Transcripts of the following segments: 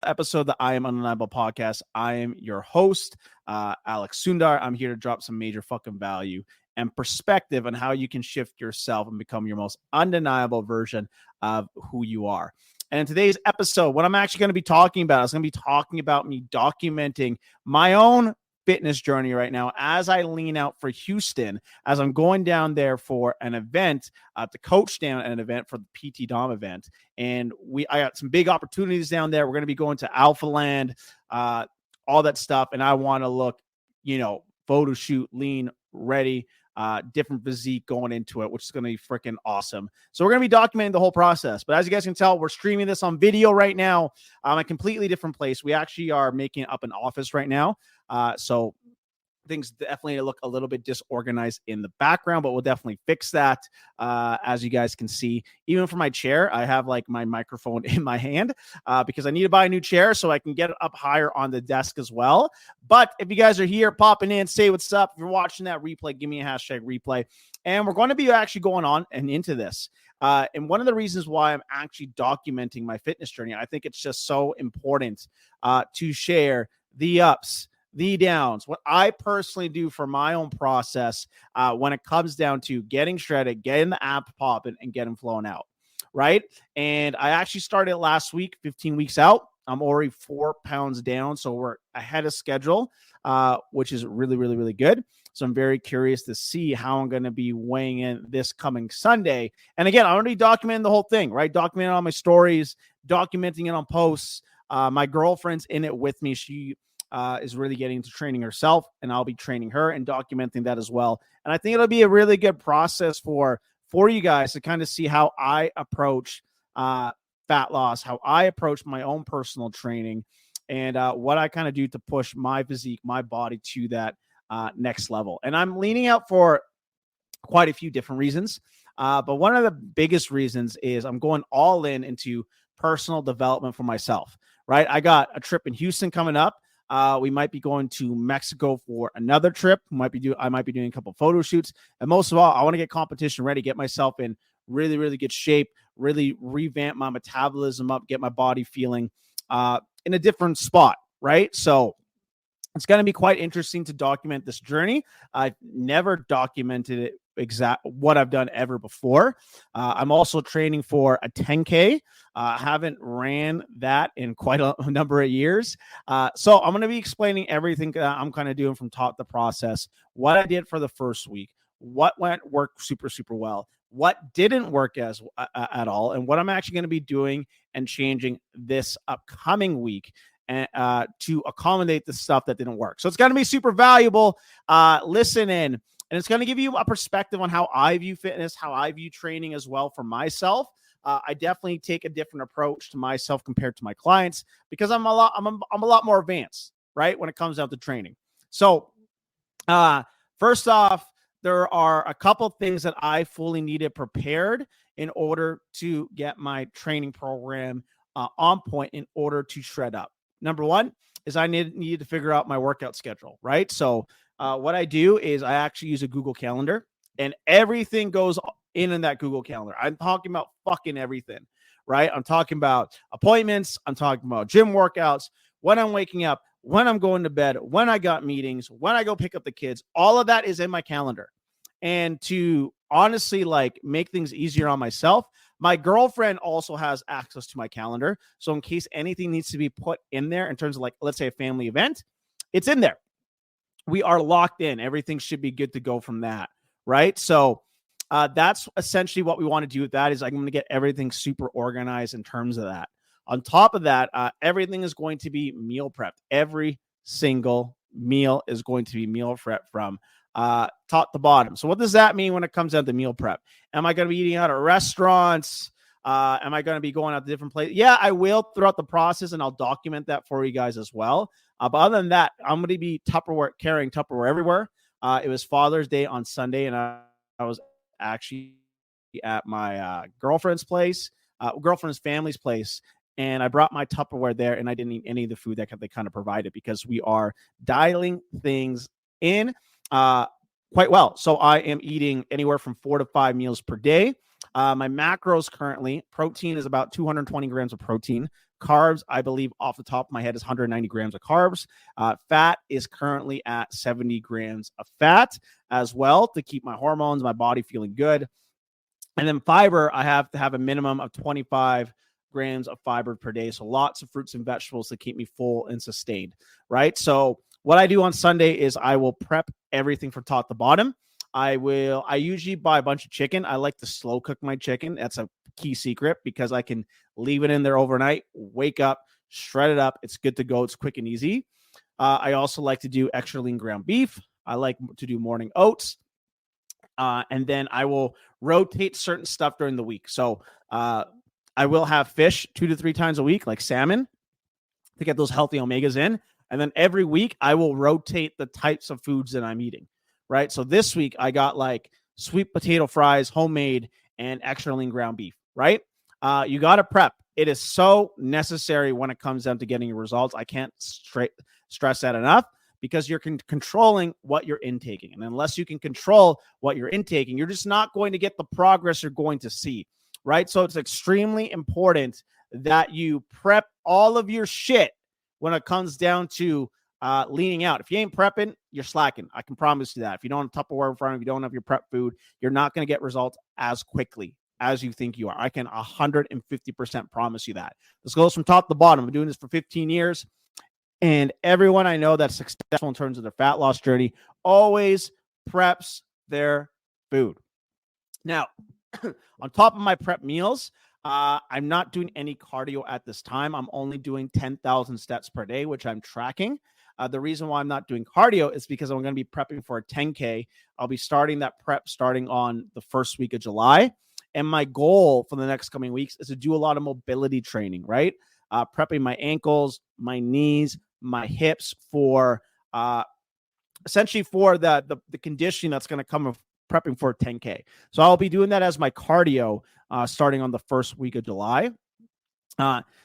episode of the I Am Undeniable podcast. I am your host, Alex Sundar. I'm here to drop some major fucking value and perspective on how you can shift yourself and become your most undeniable version of who you are. And in today's episode, what I'm actually going to be talking about is going to be talking about me documenting my own fitness journey right now as I lean out for Houston, as I'm going down there for an event, to coach down an event for the PT Dom event. And I got some big opportunities down there. We're going to be going to Alpha Land, all that stuff. And I want to look, photo shoot, lean, ready, different physique going into it, which is going to be freaking awesome. So we're going to be documenting the whole process. But as you guys can tell, we're streaming this on video right now. A completely different place. We actually are making up an office right now. So things definitely look a little bit disorganized in the background, but we'll definitely fix that. As you guys can see, even for my chair, I have like my microphone in my hand because I need to buy a new chair so I can get it up higher on the desk as well. But if you guys are here popping in, say what's up. If you're watching that replay, give me a hashtag replay. And we're going to be actually going on and into this. And one of the reasons why I'm actually documenting my fitness journey, I think it's just so important to share the ups, the downs, what I personally do for my own process when it comes down to getting shredded, getting the app popping, and getting flown out, right? And I actually started last week, 15 weeks out. I'm already 4 pounds down, so we're ahead of schedule, which is really, really, really good. So I'm very curious to see how I'm going to be weighing in this coming Sunday. And again, I already documented the whole thing, right? Documenting on my stories, documenting it on posts. My girlfriend's in it with me. She is really getting into training herself, and I'll be training her and documenting that as well. And I think it'll be a really good process for you guys to kind of see how I approach fat loss, how I approach my own personal training, and what I kind of do to push my physique, my body to that next level. And I'm leaning out for quite a few different reasons. But one of the biggest reasons is I'm going all into personal development for myself, right? I got a trip in Houston coming up. We might be going to Mexico for another trip. I might be doing a couple photo shoots. And most of all, I want to get competition ready, get myself in really, really good shape, really revamp my metabolism up, get my body feeling in a different spot, right? So it's going to be quite interesting to document this journey. I've never documented it what I've done ever before. I'm also training for a 10K. Haven't ran that in quite a number of years. So I'm going to be explaining everything that I'm kind of doing from top the process, what I did for the first week, what worked super, super well, what didn't work at all, and what I'm actually going to be doing and changing this upcoming week to accommodate the stuff that didn't work. So it's going to be super valuable. Listen in. And it's going to give you a perspective on how I view fitness, how I view training as well for myself. I definitely take a different approach to myself compared to my clients because I'm a lot more advanced, right, when it comes down to training. So first off, there are a couple things that I fully needed prepared in order to get my training program on point in order to shred up. Number one is I needed to figure out my workout schedule, right? So what I do is I actually use a Google Calendar, and everything goes in that Google Calendar. I'm talking about fucking everything, right? I'm talking about appointments. I'm talking about gym workouts, when I'm waking up, when I'm going to bed, when I got meetings, when I go pick up the kids. All of that is in my calendar. And to honestly make things easier on myself, my girlfriend also has access to my calendar. So in case anything needs to be put in there in terms of let's say a family event, it's in there. We are locked in. Everything should be good to go from that, right? So that's essentially what we want to do with that is I'm going to get everything super organized in terms of that. On top of that, everything is going to be meal prepped. Every single meal is going to be meal prepped from top to bottom. So what does that mean when it comes down to meal prep? Am I going to be eating out at restaurants? Am I going to be going out to different places? Yeah, I will throughout the process, and I'll document that for you guys as well. But other than that, I'm going to be carrying Tupperware everywhere. It was Father's Day on Sunday, and I was actually at my girlfriend's family's place, and I brought my Tupperware there, and I didn't eat any of the food that they kind of provided because we are dialing things in quite well. So I am eating anywhere from 4 to 5 meals per day. My macros currently, protein is about 220 grams of protein, Carbs, I believe off the top of my head, is 190 grams of carbs. Fat is currently at 70 grams of fat as well to keep my hormones, my body feeling good. And then fiber, I have to have a minimum of 25 grams of fiber per day. So lots of fruits and vegetables to keep me full and sustained, right? So what I do on Sunday is I will prep everything from top to bottom. I usually buy a bunch of chicken. I like to slow cook my chicken. That's a key secret because I can leave it in there overnight, wake up, shred it up. It's good to go. It's quick and easy. I also like to do extra lean ground beef. I like to do morning oats. And then I will rotate certain stuff during the week. So I will have fish 2 to 3 times a week, like salmon, to get those healthy omegas in. And then every week I will rotate the types of foods that I'm eating, right? So this week I got like sweet potato fries, homemade, and extra lean ground beef, right? You got to prep. It is so necessary when it comes down to getting your results. I can't stress that enough because you're controlling what you're intaking. And unless you can control what you're intaking, you're just not going to get the progress you're going to see, right? So it's extremely important that you prep all of your shit when it comes down to leaning out. If you ain't prepping, you're slacking. I can promise you that. If you don't have Tupperware in front of you, don't have your prep food, you're not going to get results as quickly as you think you are. I can 150% promise you that. This goes from top to bottom. I'm doing this for 15 years. And everyone I know that's successful in terms of their fat loss journey always preps their food. Now, on top of my prep meals, I'm not doing any cardio at this time. I'm only doing 10,000 steps per day, which I'm tracking. The reason why I'm not doing cardio is because I'm going to be prepping for a 10K. I'll be starting that prep starting on the first week of July. And my goal for the next coming weeks is to do a lot of mobility training, right? Prepping my ankles, my knees, my hips for essentially for the conditioning that's going to come of prepping for 10K. So I'll be doing that as my cardio starting on the first week of July.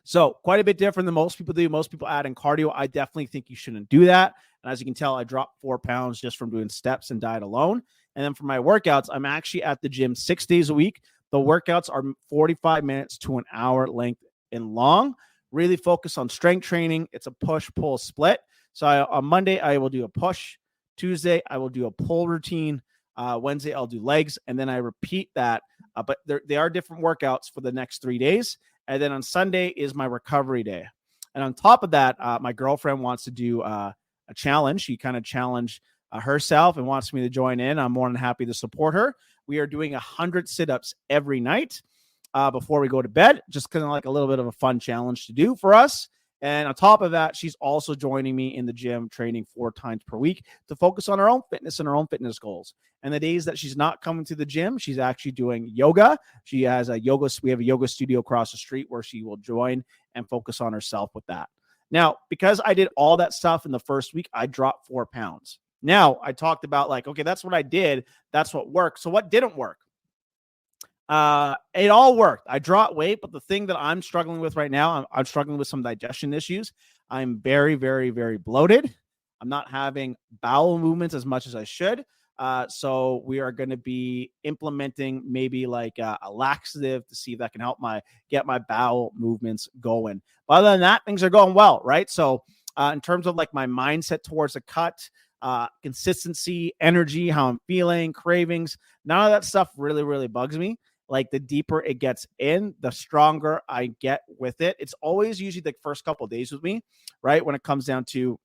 So quite a bit different than most people do. Most people add in cardio. I definitely think you shouldn't do that. And as you can tell, I dropped 4 pounds just from doing steps and diet alone. And then for my workouts, I'm actually at the gym 6 days a week. The workouts are 45 minutes to an hour length and long. Really focus on strength training. It's a push-pull split. So on Monday, I will do a push. Tuesday, I will do a pull routine. Wednesday, I'll do legs. And then I repeat that. But they are different workouts for the next 3 days. And then on Sunday is my recovery day. And on top of that, my girlfriend wants to do a challenge. She kind of challenged herself and wants me to join in. I'm more than happy to support her. We are doing 100 sit-ups every night before we go to bed, just kind of like a little bit of a fun challenge to do for us. And on top of that, she's also joining me in the gym training 4 times per week to focus on her own fitness and her own fitness goals. And the days that she's not coming to the gym, she's actually doing yoga. She has we have a yoga studio across the street where she will join and focus on herself with that. Now, because I did all that stuff in the first week, I dropped 4 pounds. Now, I talked about like, okay, that's what I did. That's what worked. So what didn't work? It all worked. I dropped weight, but the thing that I'm struggling with right now, I'm struggling with some digestion issues. I'm very, very, very bloated. I'm not having bowel movements as much as I should. So we are going to be implementing maybe like a laxative to see if that can help get my bowel movements going. But other than that, things are going well, right? So in terms of like my mindset towards a cut, consistency, energy, how I'm feeling, cravings, none of that stuff really, really bugs me. Like the deeper it gets in, the stronger I get with it. It's always usually the first couple of days with me, right? When it comes down to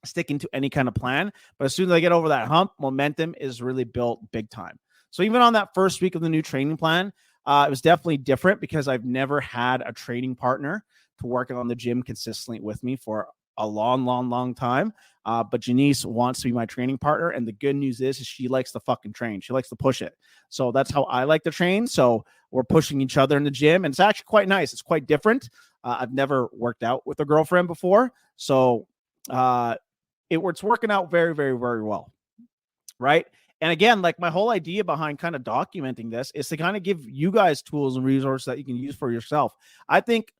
sticking to any kind of plan. But as soon as I get over that hump, momentum is really built big time. So even on that first week of the new training plan, it was definitely different because I've never had a training partner to work on the gym consistently with me for a long, long, long time. But Janice wants to be my training partner. And the good news is she likes to fucking train. She likes to push it. So that's how I like to train. So we're pushing each other in the gym. And it's actually quite nice. It's quite different. I've never worked out with a girlfriend before. So it's working out very, very, very well. Right. And again, like my whole idea behind kind of documenting this is to kind of give you guys tools and resources that you can use for yourself. I think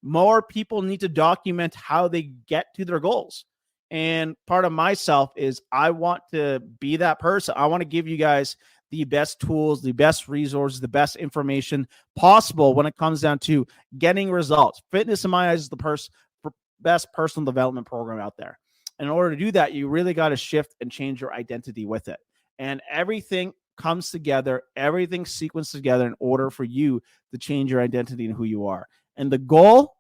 more people need to document how they get to their goals. And part of myself is I want to be that person. I want to give you guys the best tools, the best resources, the best information possible when it comes down to getting results. Fitness, in my eyes, is the best personal development program out there. And in order to do that, you really got to shift and change your identity with it. And everything comes together, everything sequenced together in order for you to change your identity and who you are. And the goal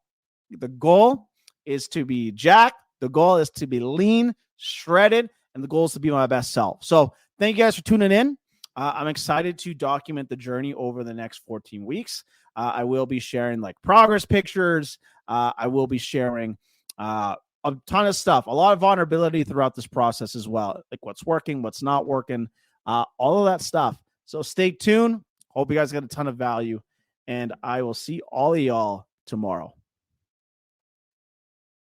is to be jacked. The goal is to be lean, shredded, and the goal is to be my best self. So thank you guys for tuning in. I'm excited to document the journey over the next 14 weeks. I will be sharing like progress pictures. I will be sharing a ton of stuff, a lot of vulnerability throughout this process as well, like what's working, what's not working, all of that stuff. So stay tuned. Hope you guys got a ton of value, and I will see all of y'all tomorrow.